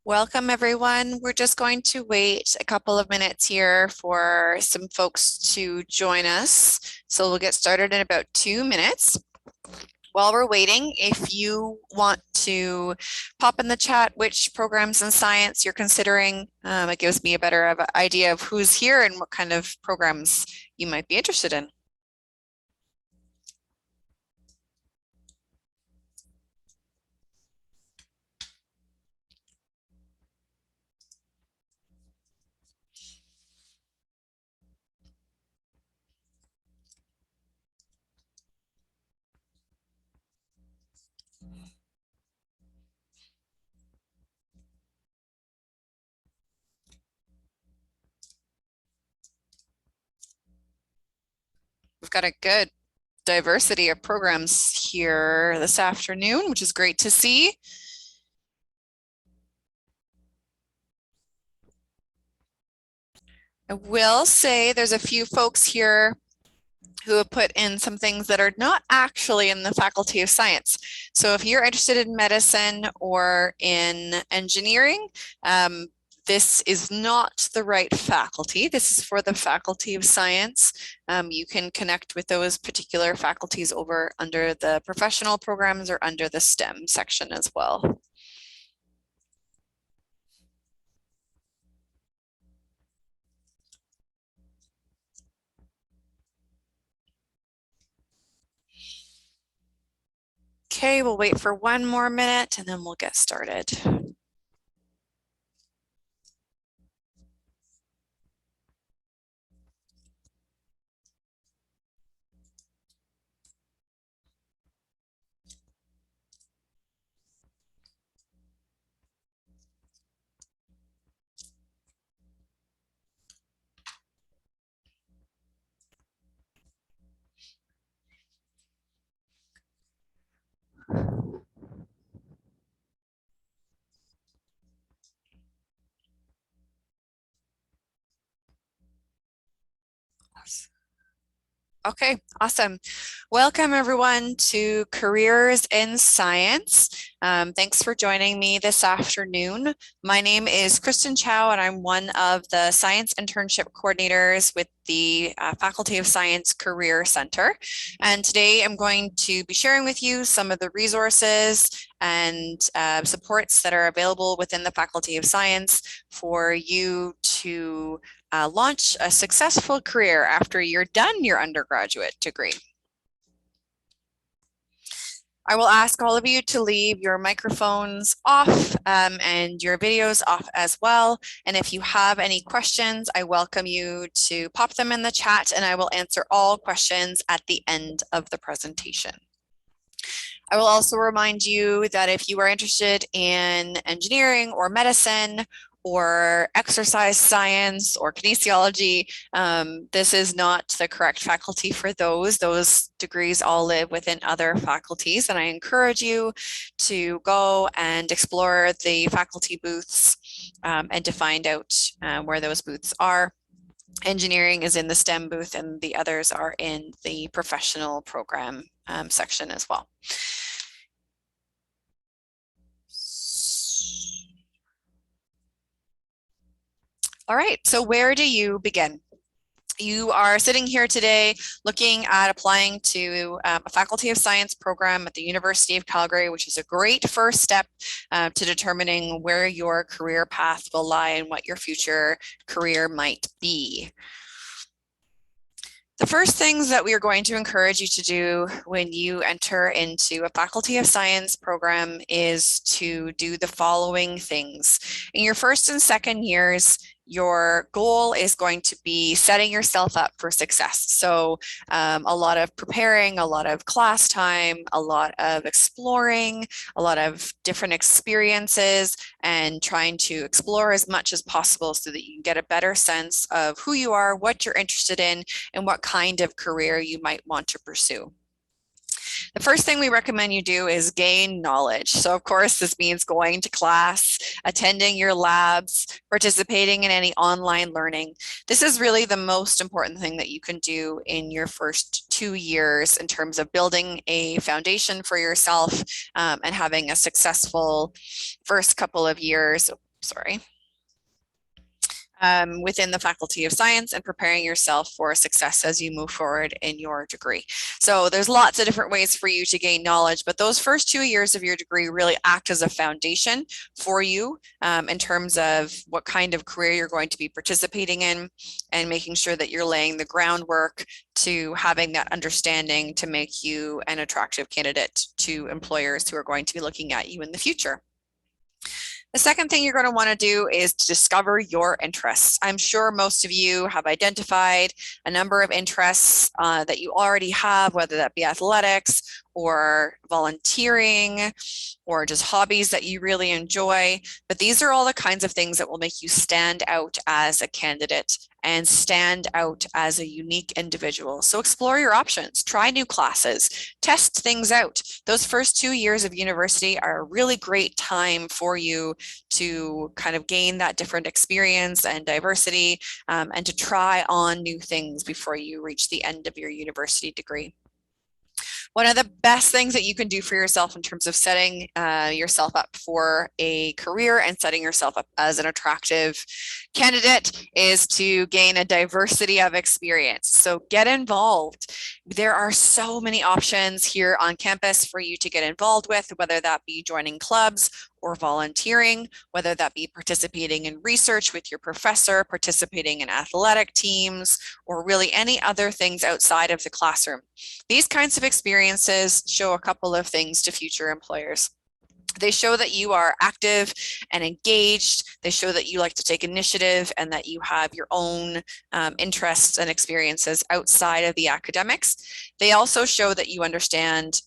Welcome, everyone. We're just going to wait a couple of minutes here for some folks to join us. So we'll get started in about 2 minutes. While we're waiting, if you want to pop in the chat which programs in science you're considering, it gives me a better idea of who's here and what kind of programs you might be interested in. We've got a good diversity of programs here this afternoon, which is great to see. I will say there's a few folks here who have put in some things that are not actually in the Faculty of Science. So if you're interested in medicine or in engineering, this is not the right faculty. This is for the Faculty of Science. You can connect with those particular faculties over under the professional programs or under the STEM section as well. Okay, we'll wait for one more minute and then we'll get started. Okay, awesome. Welcome everyone to Careers in Science. Thanks for joining me this afternoon. My name is Kristen Chow and I'm one of the Science Internship Coordinators with the Faculty of Science Career Center. And today I'm going to be sharing with you some of the resources and supports that are available within the Faculty of Science for you to launch a successful career after you're done your undergraduate degree. I will ask all of you to leave your microphones off and your videos off as well. And if you have any questions, I welcome you to pop them in the chat and I will answer all questions at the end of the presentation. I will also remind you that if you are interested in engineering or medicine or exercise science or kinesiology, this is not the correct faculty for those. Those degrees all live within other faculties, and I encourage you to go and explore the faculty booths and to find out where those booths are. Engineering is in the STEM booth and the others are in the professional program section as well. All right, so where do you begin? You are sitting here today looking at applying to a Faculty of Science program at the University of Calgary, which is a great first step to determining where your career path will lie and what your future career might be. The first things that we are going to encourage you to do when you enter into a Faculty of Science program is to do the following things. In your first and second years, your goal is going to be setting yourself up for success. So a lot of preparing, a lot of class time, a lot of exploring, a lot of different experiences, and trying to explore as much as possible so that you can get a better sense of who you are, what you're interested in, and what kind of career you might want to pursue. The first thing we recommend you do is gain knowledge. So of course, this means going to class, attending your labs, participating in any online learning. This is really the most important thing that you can do in your first 2 years in terms of building a foundation for yourself and having a successful first couple of years sorry, within the Faculty of Science and preparing yourself for success as you move forward in your degree. So there's lots of different ways for you to gain knowledge, but those first 2 years of your degree really act as a foundation for you in terms of what kind of career you're going to be participating in and making sure that you're laying the groundwork to having that understanding to make you an attractive candidate to employers who are going to be looking at you in the future. The second thing you're going to want to do is to discover your interests. I'm sure most of you have identified a number of interests that you already have, whether that be athletics or volunteering or just hobbies that you really enjoy. But these are all the kinds of things that will make you stand out as a candidate and stand out as a unique individual. So explore your options, try new classes, test things out. Those first 2 years of university are a really great time for you to kind of gain that different experience and diversity and to try on new things before you reach the end of your university degree. One of the best things that you can do for yourself in terms of setting yourself up for a career and setting yourself up as an attractive candidate is to gain a diversity of experience. So get involved. There are so many options here on campus for you to get involved with, whether that be joining clubs or volunteering, whether that be participating in research with your professor, participating in athletic teams, or really any other things outside of the classroom. These kinds of experiences show a couple of things to future employers. They show that you are active and engaged. They show that you like to take initiative and that you have your own interests and experiences outside of the academics. They also show that you understand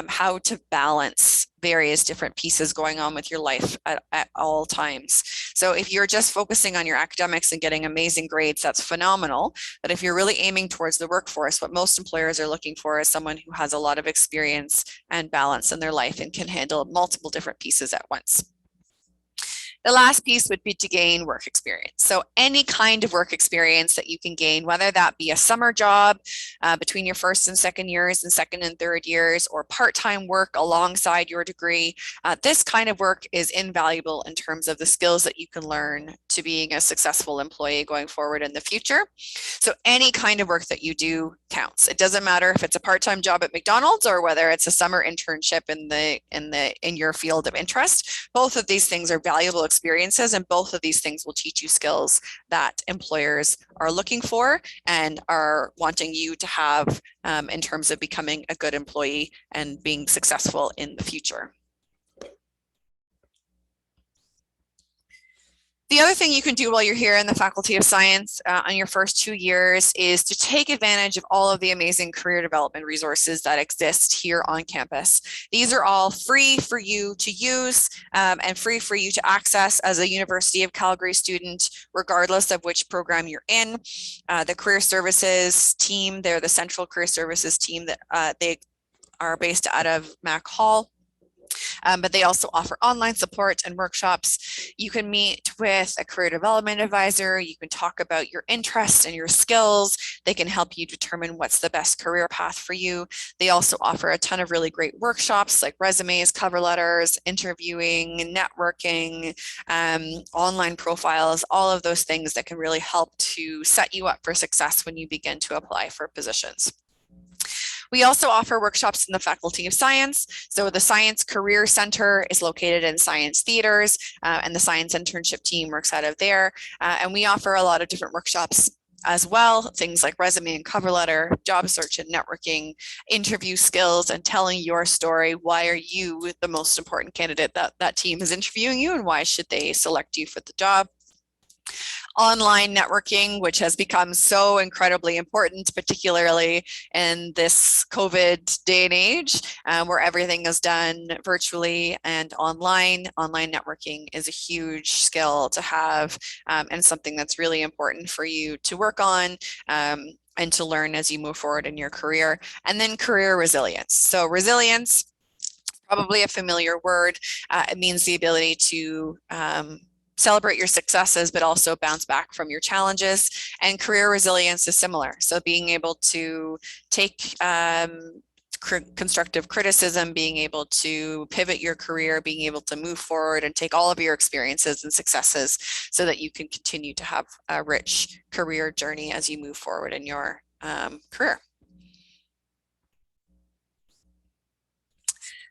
how to balance various different pieces going on with your life at all times. So if you're just focusing on your academics and getting amazing grades, that's phenomenal. But if you're really aiming towards the workforce, what most employers are looking for is someone who has a lot of experience and balance in their life and can handle multiple different pieces at once. The last piece would be to gain work experience. So any kind of work experience that you can gain, whether that be a summer job between your first and second years and second and third years, or part-time work alongside your degree, this kind of work is invaluable in terms of the skills that you can learn to being a successful employee going forward in the future. So any kind of work that you do counts. It doesn't matter if it's a part-time job at McDonald's or whether it's a summer internship in your field of interest. Both of these things are valuable experiences, and both of these things will teach you skills that employers are looking for and are wanting you to have in terms of becoming a good employee and being successful in the future. The other thing you can do while you're here in the Faculty of Science on your first 2 years is to take advantage of all of the amazing career development resources that exist here on campus. These are all free for you to use and free for you to access as a University of Calgary student, regardless of which program you're in. The Career Services team, they're the Central Career Services team that they are based out of Mac Hall. But they also offer online support and workshops. You can meet with a career development advisor. You can talk about your interests and your skills. They can help you determine what's the best career path for you. They also offer a ton of really great workshops like resumes, cover letters, interviewing, networking, online profiles, all of those things that can really help to set you up for success when you begin to apply for positions. We also offer workshops in the Faculty of Science. So the Science Career Center is located in Science Theaters, and the Science Internship team works out of there. And we offer a lot of different workshops as well, things like resume and cover letter, job search and networking, interview skills, and telling your story. Why are you the most important candidate that team is interviewing you, and why should they select you for the job? Online networking, which has become so incredibly important, particularly in this COVID day and age, where everything is done virtually and online. Online networking is a huge skill to have and something that's really important for you to work on and to learn as you move forward in your career. And then career resilience. So resilience, probably a familiar word. It means the ability to celebrate your successes, but also bounce back from your challenges. And career resilience is similar. So being able to take constructive criticism, being able to pivot your career, being able to move forward and take all of your experiences and successes so that you can continue to have a rich career journey as you move forward in your career.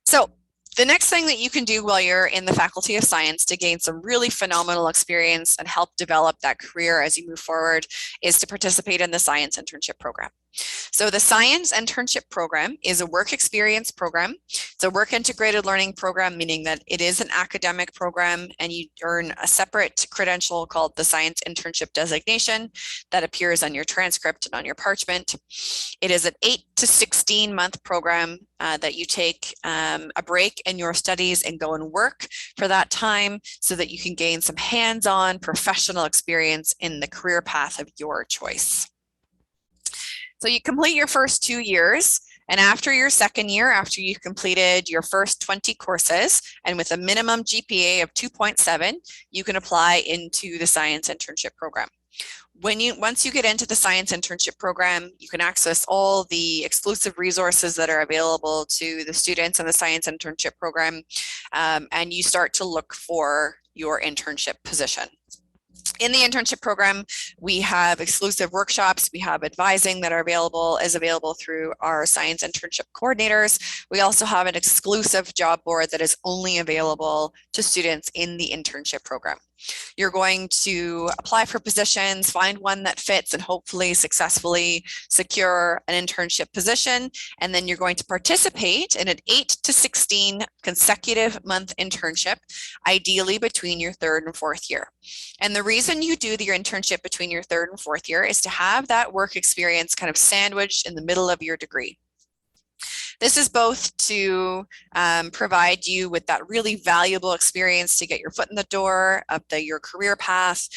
So the next thing that you can do while you're in the Faculty of Science to gain some really phenomenal experience and help develop that career as you move forward is to participate in the Science Internship Program. So the Science Internship Program is a work experience program. It's a work integrated learning program, meaning that it is an academic program and you earn a separate credential called the Science Internship Designation that appears on your transcript and on your parchment. It is an 8 to 16 month program that you take a break in your studies and go and work for that time so that you can gain some hands-on professional experience in the career path of your choice. So you complete your first 2 years, and after your second year, after you've completed your first 20 courses, and with a minimum GPA of 2.7, you can apply into the Science Internship Program. Once you get into the Science Internship Program, you can access all the exclusive resources that are available to the students in the Science Internship Program, and you start to look for your internship position. In the internship program, we have exclusive workshops, we have advising that is available through our Science Internship Coordinators. We also have an exclusive job board that is only available to students in the internship program. You're going to apply for positions, find one that fits, and hopefully successfully secure an internship position. And then you're going to participate in an 8 to 16 consecutive month internship, ideally between your third and fourth year. And the reason you do your internship between your third and fourth year is to have that work experience kind of sandwiched in the middle of your degree. This is both to provide you with that really valuable experience to get your foot in the door of your career path,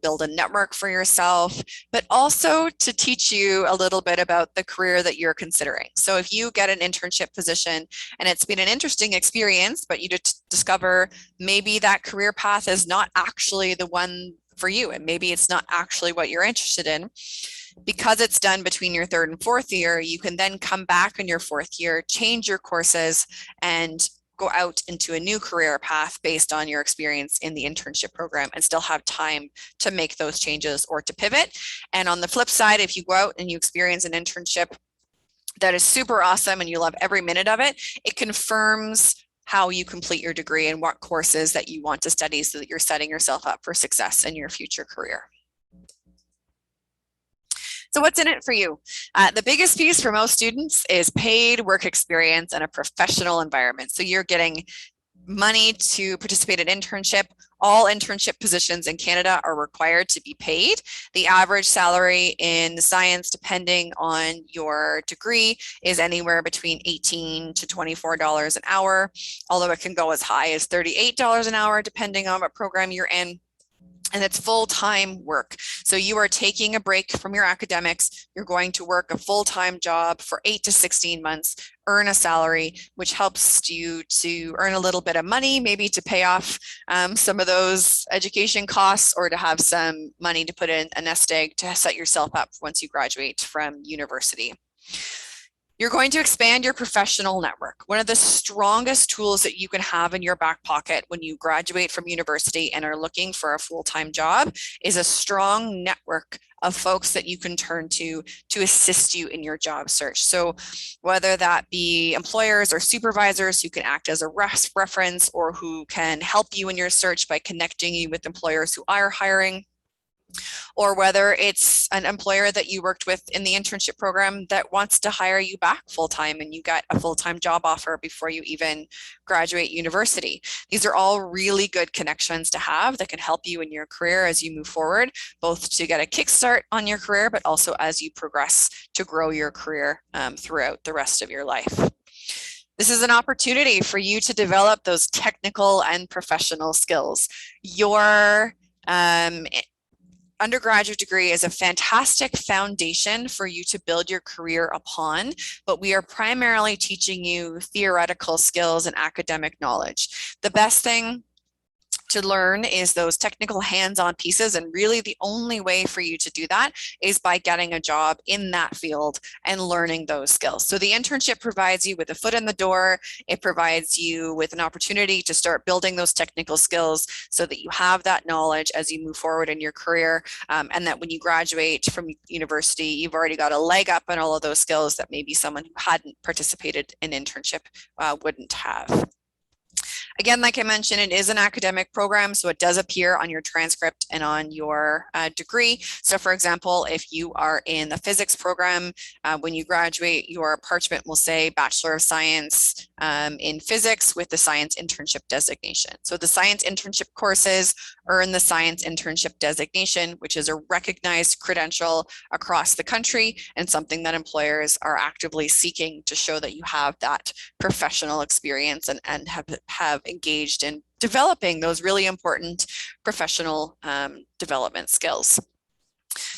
build a network for yourself, but also to teach you a little bit about the career that you're considering. So if you get an internship position and it's been an interesting experience, but you discover maybe that career path is not actually the one for you, and maybe it's not actually what you're interested in, because it's done between your third and fourth year, you can then come back in your fourth year, change your courses, and go out into a new career path based on your experience in the internship program and still have time to make those changes or to pivot. And on the flip side, if you go out and you experience an internship that is super awesome and you love every minute of it, it confirms how you complete your degree and what courses that you want to study so that you're setting yourself up for success in your future career. So what's in it for you? The biggest piece for most students is paid work experience and a professional environment. So you're getting money to participate in internship. All internship positions in Canada are required to be paid. The average salary in science, depending on your degree, is anywhere between $18 to $24 an hour, although it can go as high as $38 an hour, depending on what program you're in. And it's full-time work. So you are taking a break from your academics. You're going to work a full-time job for 8 to 16 months, earn a salary, which helps you to earn a little bit of money, maybe to pay off some of those education costs, or to have some money to put in a nest egg to set yourself up once you graduate from university. You're going to expand your professional network. One of the strongest tools that you can have in your back pocket when you graduate from university and are looking for a full-time job is a strong network of folks that you can turn to assist you in your job search. So whether that be employers or supervisors who can act as a reference or who can help you in your search by connecting you with employers who are hiring, or whether it's an employer that you worked with in the internship program that wants to hire you back full-time and you got a full-time job offer before you even graduate university. These are all really good connections to have that can help you in your career as you move forward, both to get a kickstart on your career, but also as you progress to grow your career throughout the rest of your life. This is an opportunity for you to develop those technical and professional skills. Your undergraduate degree is a fantastic foundation for you to build your career upon, but we are primarily teaching you theoretical skills and academic knowledge. The best thing to learn is those technical hands-on pieces, and really the only way for you to do that is by getting a job in that field and learning those skills. So the internship provides you with a foot in the door. It provides you with an opportunity to start building those technical skills so that you have that knowledge as you move forward in your career, and that when you graduate from university, you've already got a leg up on all of those skills that maybe someone who hadn't participated in internship wouldn't have. Again, like I mentioned, it is an academic program, so it does appear on your transcript and on your degree. So for example, if you are in the physics program, when you graduate, your parchment will say Bachelor of Science in Physics with the Science Internship designation. So the Science Internship courses earn the Science Internship designation, which is a recognized credential across the country and something that employers are actively seeking to show that you have that professional experience and have engaged in developing those really important professional development skills.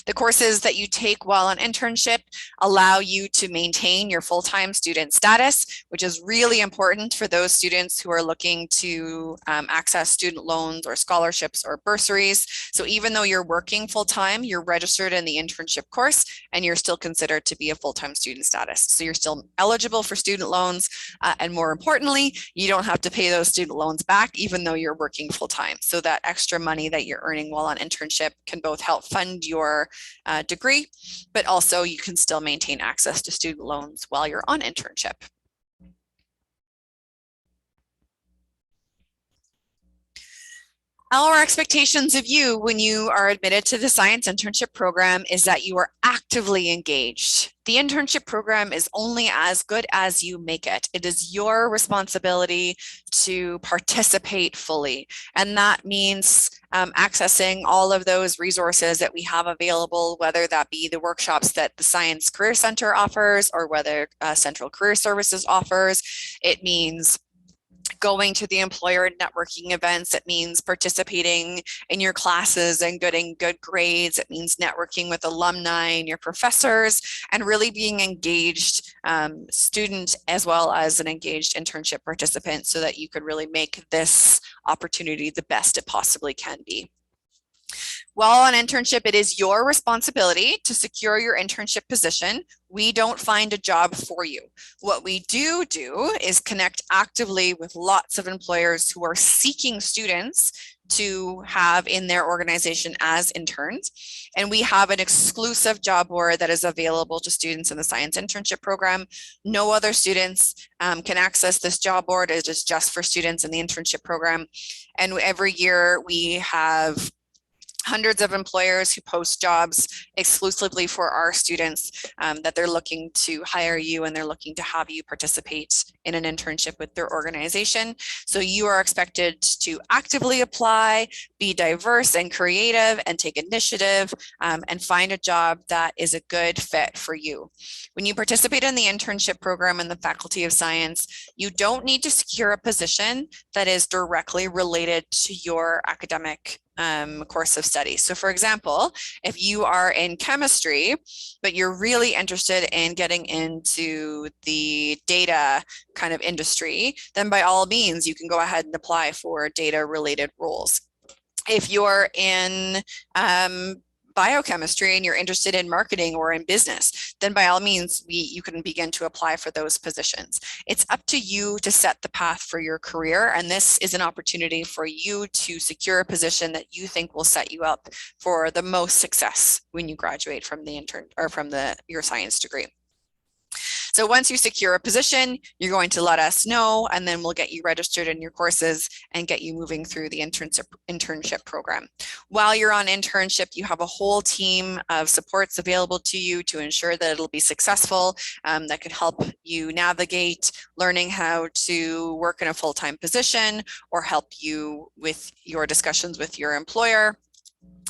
The courses that you take while on internship allow you to maintain your full-time student status, which is really important for those students who are looking to access student loans or scholarships or bursaries. So even though you're working full-time, you're registered in the internship course and you're still considered to be a full-time student status. So you're still eligible for student loans, and more importantly, you don't have to pay those student loans back even though you're working full-time. So that extra money that you're earning while on internship can both help fund your degree, but also you can still maintain access to student loans while you're on internship. Our expectations of you when you are admitted to the Science Internship Program is that you are actively engaged. The internship program is only as good as you make it. It is your responsibility to participate fully. And that means accessing all of those resources that we have available, whether that be the workshops that the Science Career Center offers or whether Central Career Services offers. It means going to the employer networking events. It means participating in your classes and getting good grades. It means networking with alumni and your professors and really being engaged student as well as an engaged internship participant so that you could really make this opportunity the best it possibly can be. While on internship, it is your responsibility to secure your internship position. We don't find a job for you. What we do is connect actively with lots of employers who are seeking students to have in their organization as interns. And we have an exclusive job board that is available to students in the Science Internship Program. No other students can access this job board. It is just for students in the internship program. And every year we have hundreds of employers who post jobs exclusively for our students that they're looking to hire you and they're looking to have you participate in an internship with their organization. So you are expected to actively apply, be diverse and creative and take initiative and find a job that is a good fit for you. When you participate in the internship program in the Faculty of Science, you don't need to secure a position that is directly related to your academic course of study. So for example, if you are in chemistry, but you're really interested in getting into the data kind of industry, then by all means, you can go ahead and apply for data related roles. If you're in biochemistry and you're interested in marketing or in business, then by all means, you can begin to apply for those positions. It's up to you to set the path for your career. And this is an opportunity for you to secure a position that you think will set you up for the most success when you graduate from the your science degree. So once you secure a position, you're going to let us know, and then we'll get you registered in your courses and get you moving through the internship program. While you're on internship, you have a whole team of supports available to you to ensure that it'll be successful, that can help you navigate learning how to work in a full-time position or help you with your discussions with your employer.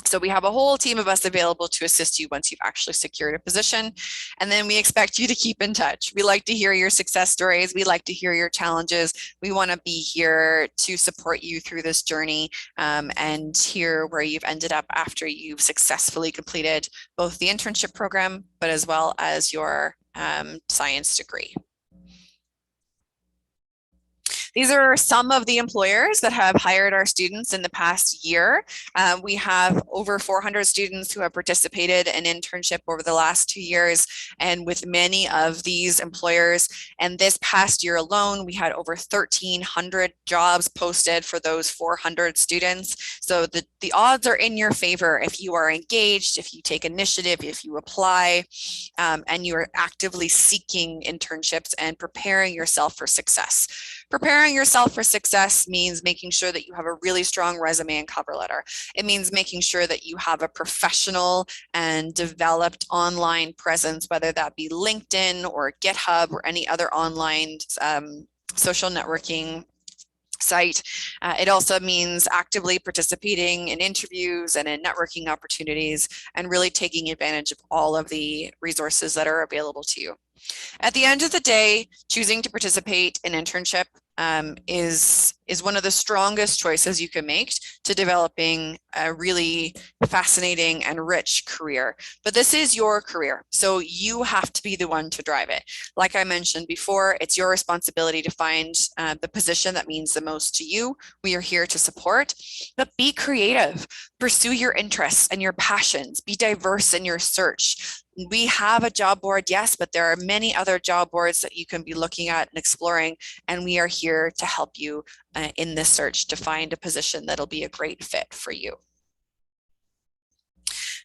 So we have a whole team of us available to assist you once you've actually secured a position. And then we expect you to keep in touch. We like to hear your success stories. We like to hear your challenges. We want to be here to support you through this journey and hear where you've ended up after you've successfully completed both the internship program, but as well as your science degree. These are some of the employers that have hired our students in the past year. We have over 400 students who have participated in internship over the last 2 years, and with many of these employers. And this past year alone, we had over 1,300 jobs posted for those 400 students. So the odds are in your favor if you are engaged, if you take initiative, if you apply, and you are actively seeking internships and preparing yourself for success. Preparing yourself for success means making sure that you have a really strong resume and cover letter. It means making sure that you have a professional and developed online presence, whether that be LinkedIn or GitHub or any other online social networking site. It also means actively participating in interviews and in networking opportunities and really taking advantage of all of the resources that are available to you. At the end of the day, choosing to participate in internship is one of the strongest choices you can make to developing a really fascinating and rich career. But this is your career, so you have to be the one to drive it. Like I mentioned before, it's your responsibility to find the position that means the most to you. We are here to support, but be creative. Pursue your interests and your passions. Be diverse in your search. We have a job board, yes, but there are many other job boards that you can be looking at and exploring, and we are here to help you in this search to find a position that'll be a great fit for you.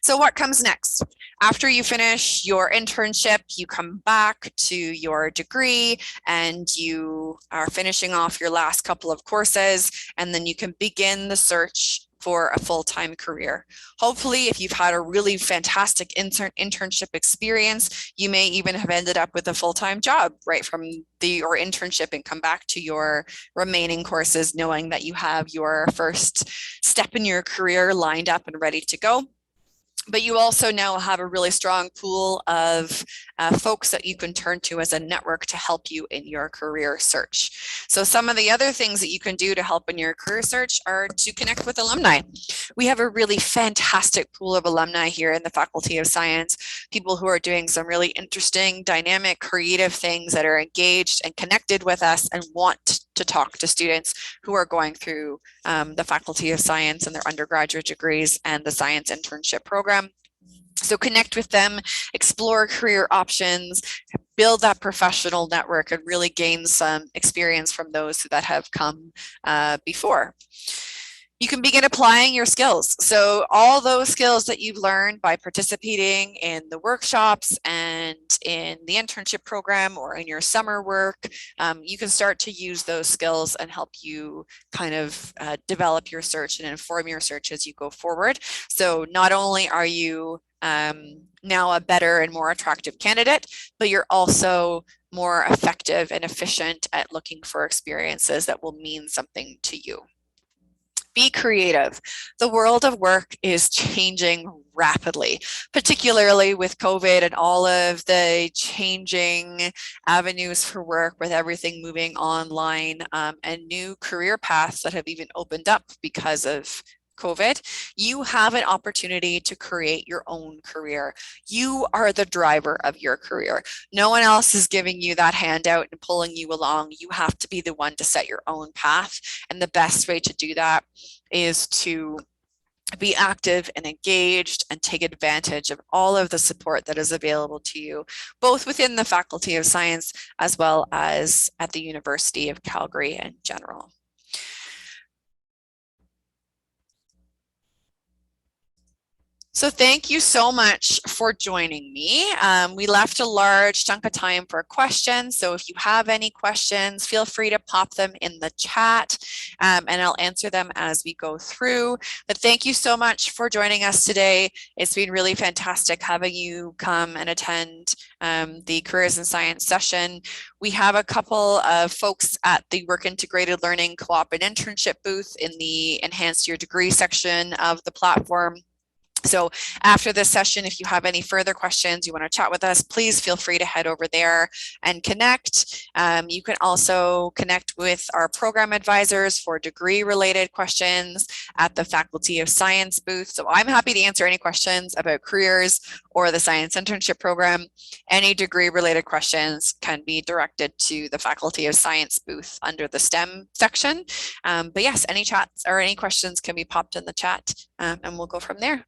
So what comes next? After you finish your internship, you come back to your degree and you are finishing off your last couple of courses, and then you can begin the search for a full-time career. Hopefully, if you've had a really fantastic internship experience, you may even have ended up with a full-time job right from your internship and come back to your remaining courses knowing that you have your first step in your career lined up and ready to go. But you also now have a really strong pool of folks that you can turn to as a network to help you in your career search. So some of the other things that you can do to help in your career search are to connect with alumni. We have a really fantastic pool of alumni here in the Faculty of Science, people who are doing some really interesting, dynamic, creative things that are engaged and connected with us and want to talk to students who are going through the Faculty of Science and their undergraduate degrees and the Science Internship Program. So connect with them, explore career options, build that professional network, and really gain some experience from those that have come before. You can begin applying your skills. So all those skills that you've learned by participating in the workshops and in the internship program or in your summer work, you can start to use those skills and help you kind of develop your search and inform your search as you go forward. So not only are you now a better and more attractive candidate, but you're also more effective and efficient at looking for experiences that will mean something to you. Be creative. The world of work is changing rapidly, particularly with COVID and all of the changing avenues for work with everything moving online and new career paths that have even opened up because of COVID. You have an opportunity to create your own career. You are the driver of your career. No one else is giving you that handout and pulling you along. You have to be the one to set your own path. And the best way to do that is to be active and engaged and take advantage of all of the support that is available to you, both within the Faculty of Science as well as at the University of Calgary in general. So thank you so much for joining me. We left a large chunk of time for questions. So if you have any questions, feel free to pop them in the chat and I'll answer them as we go through. But thank you so much for joining us today. It's been really fantastic having you come and attend the Careers in Science session. We have a couple of folks at the Work Integrated Learning Co-op and Internship booth in the Enhance Your Degree section of the platform. So after this session, if you have any further questions, you want to chat with us, please feel free to head over there and connect. You can also connect with our program advisors for degree related questions at the Faculty of Science booth. So I'm happy to answer any questions about careers or the Science Internship Program. Any degree related questions can be directed to the Faculty of Science booth under the STEM section. But yes, any chats or any questions can be popped in the chat, and we'll go from there.